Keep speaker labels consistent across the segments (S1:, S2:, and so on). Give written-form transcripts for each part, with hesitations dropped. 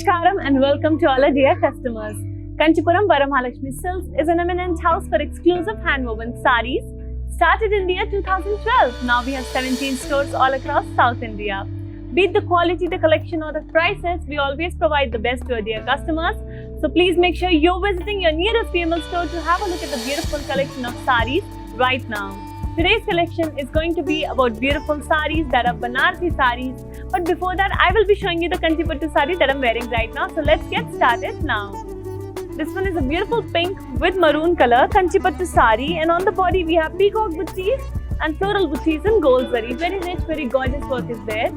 S1: Namaskaram and welcome to all our dear customers. Kanchipuram Varamahalakshmi Silks is an eminent house for exclusive hand-woven sarees. Started in the year 2012. Now we have 17 stores all across South India. Be it the quality, the collection or the prices, we always provide the best to our dear customers. So please make sure you're visiting your nearest PML store to have a look at the beautiful collection of sarees right now. Today's collection is going to be about beautiful sarees that are Banarsi sarees. But before that, I will be showing you the Kanchipattu saree that I'm wearing right now. So let's get started now. This one is a beautiful pink with maroon color Kanchipattu saree, and on the body we have peacock buttees and floral buttees in gold zari. Very rich, very gorgeous work is there.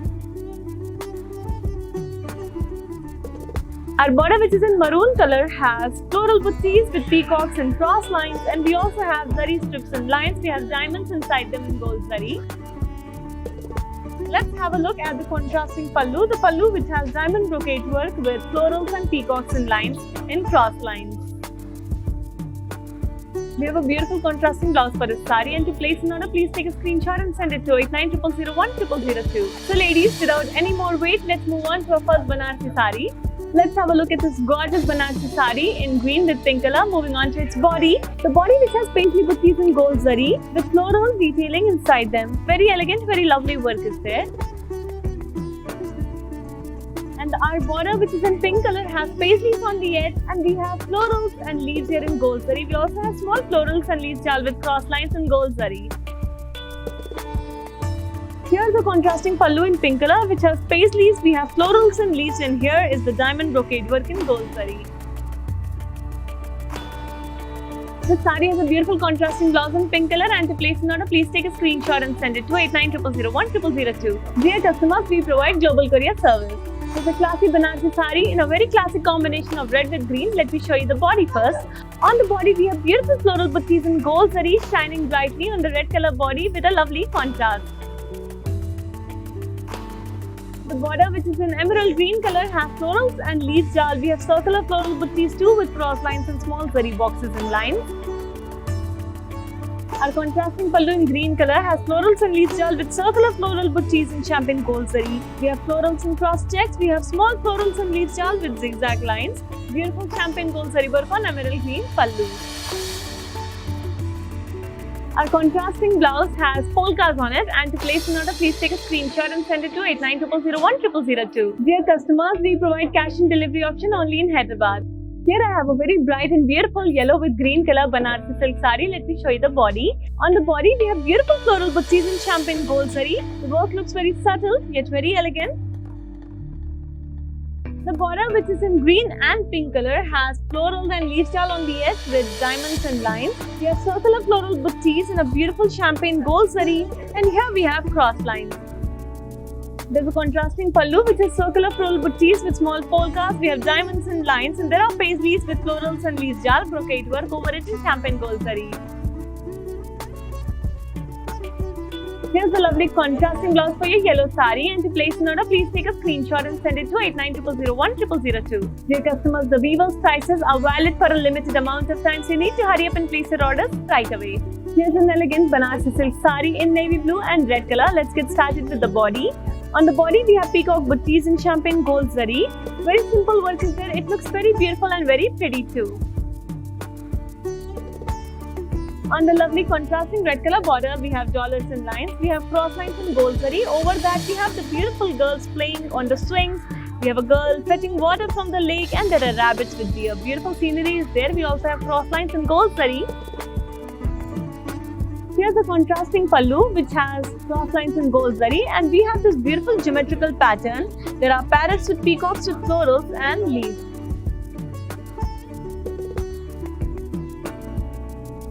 S1: Our border, which is in maroon color, has floral buttees with peacocks and cross lines, and we also have zari strips and lines. We have diamonds inside them in gold zari. Let's have a look at the contrasting pallu. The pallu, which has diamond brocade work with florals and peacocks and lines in cross lines. We have a beautiful contrasting blouse for this saree, and to place an order, please take a screenshot and send it to 8900010002. So ladies, without any more wait, let's move on to our first Banarsi saree. Let's have a look at this gorgeous Banarsi saree in green with pink color. Moving on to its body. The body, which has paisley buttees in gold zari with floral detailing inside them. Very elegant, very lovely work is there. And our border, which is in pink color, has paisleys on the edge, and we have florals and leaves here in gold zari. We also have small florals and leaves jal with cross lines in gold zari. Here's the contrasting pallu in pink color, which has paisleys. We have florals and leaves, and here is the diamond brocade work in gold zari. This saree has a beautiful contrasting blouse in pink color, and to place an order, please take a screenshot and send it to 8900010002. Dear customers, we provide global courier service. It's a classy Banarsi saree in a very classic combination of red with green. Let me show you the body first. On the body, we have beautiful floral buttees in gold zari shining brightly on the red color body with a lovely contrast. The border, which is in emerald green color, has florals and leaves jal. We have circular floral buttees too with cross lines and small zari boxes and lines. Our contrasting pallu in green color has florals and leaves jal with circular floral buttees in champagne gold zari. We have florals and cross checks. We have small florals and leaves jal with zigzag lines. Beautiful champagne gold zari work on emerald green pallu. Our contrasting blouse has polkas on it, and to place an order, please take a screenshot and send it to 8900010002. Dear customers, we provide cash and delivery option only in Hyderabad. Here I have a very bright and beautiful yellow with green color Banarsi silk saree. Let me show you the body. On the body, we have beautiful floral buttees in champagne gold zari. The work looks very subtle yet very elegant. The border, which is in green and pink color, has floral and leaf jal on the edge with diamonds and lines. We have circular floral buttees in a beautiful champagne gold zari, and here we have cross lines. There's a contrasting pallu, which is circular floral buttees with small polkas. We have diamonds and lines, and there are paisleys with florals and leaf jal brocade work over it in champagne gold zari. Here's the lovely contrasting blouse for your yellow saree, and to place an order, please take a screenshot and send it to 8900010002. Dear customers, the weaver's prices are valid for a limited amount of time, so you need to hurry up and place your orders right away. Here's an elegant Banarsi silk saree in navy blue and red color. Let's get started with the body. On the body, we have peacock buttees in champagne gold zari. Very simple work is there. It looks very beautiful and very pretty too. On the lovely contrasting red color border, we have dollars and lines. We have cross lines in gold zari. Over that, we have the beautiful girls playing on the swings. We have a girl fetching water from the lake, and there are rabbits with deer. Beautiful scenery is there. We also have cross lines in gold zari. Here's a contrasting pallu, which has cross lines in gold zari, and we have this beautiful geometrical pattern. There are parrots with peacocks with florals and leaves.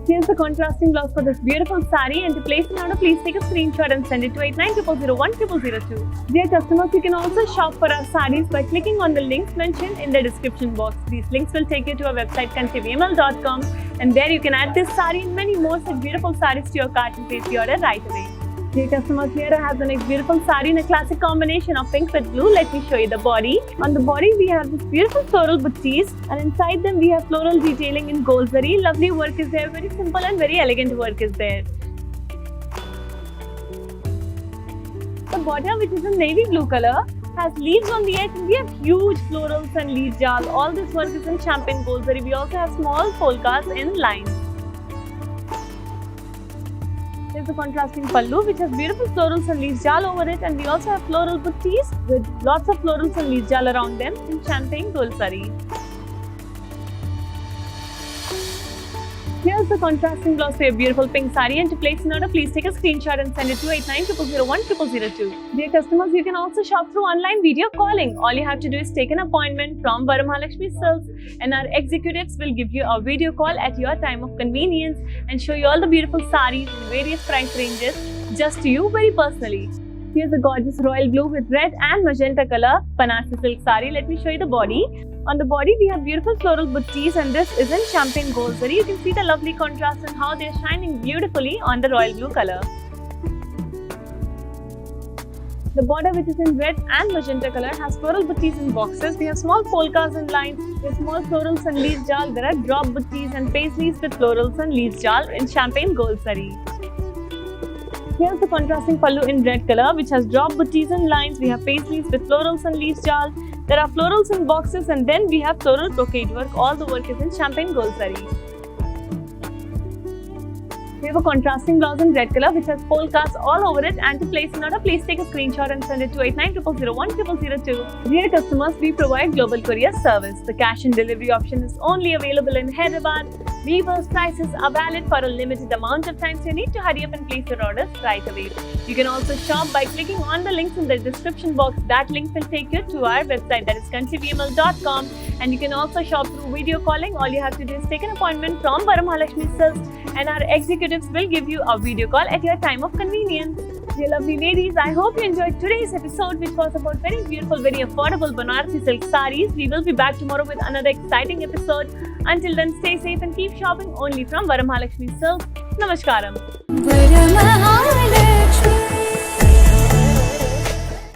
S1: Here's the contrasting blouse for this beautiful saree, and to place an order, please take a screenshot and send it to 8900010002. Dear customers, you can also shop for our sarees by clicking on the links mentioned in the description box. These links will take you to our website kanchivml.com, and there you can add this saree and many more such beautiful sarees to your cart and place the order right away. Dear customers, here I have the next beautiful saree in a classic combination of pink with blue. Let me show you the body. On the body, we have this beautiful floral buttees, and inside them we have floral detailing in gold zari. Lovely work is there. Very simple and very elegant work is there. The border, which is in navy blue color, has leaves on the edge, and we have huge florals and leaf jal. All this work is in champagne gold zari. We also have small polkas in lines. Here's the contrasting pallu, which has beautiful florals and leaf jal over it, and we also have floral buttees with lots of florals and leaf jal around them in champagne gold zari. Here's the contrasting blouse for your beautiful pink saree, and to place an order, please take a screenshot and send it to 8900010002. Dear customers, you can also shop through online video calling. All you have to do is take an appointment from Varamahalakshmi Silks, and our executives will give you a video call at your time of convenience and show you all the beautiful sarees in various price ranges just to you very personally. Here's a gorgeous royal blue with red and magenta color Banarasi silk saree. Let me show you the body. On the body, we have beautiful floral buttees, and this is in champagne gold zari. You can see the lovely contrast and how they are shining beautifully on the royal blue color. The border, which is in red and magenta color, has floral buttees in boxes. We have small polkas and lines with small florals and leaf jal. There are drop buttees and paisleys with florals and leaf jal in champagne gold zari. Here's the contrasting pallu in red color, which has drop buttees and lines. We have paisleys with florals and leaf jal. There are florals in boxes, and then we have floral brocade work. All the work is in champagne gold zari. We have a contrasting blouse in red color, which has polkas all over it. And to place an order, please take a screenshot and send it to 8900010002. Dear customers, we provide global courier service. The cash and delivery option is only available in Hyderabad. Weavers' prices are valid for a limited amount of time, so you need to hurry up and place your orders right away. You can also shop by clicking on the links in the description box. That link will take you to our website, that is kanchyvml.com, and you can also shop through video calling. All you have to do is take an appointment from Varamahalakshmi Silks, and our executives will give you a video call at your time of convenience. Dear lovely ladies, I hope you enjoyed today's episode, which was about very beautiful, very affordable Banarasi silk sarees. We will be back tomorrow with another exciting episode. Until then, stay safe and keep shopping only from Varamahalakshmi Silks. Namaskaram.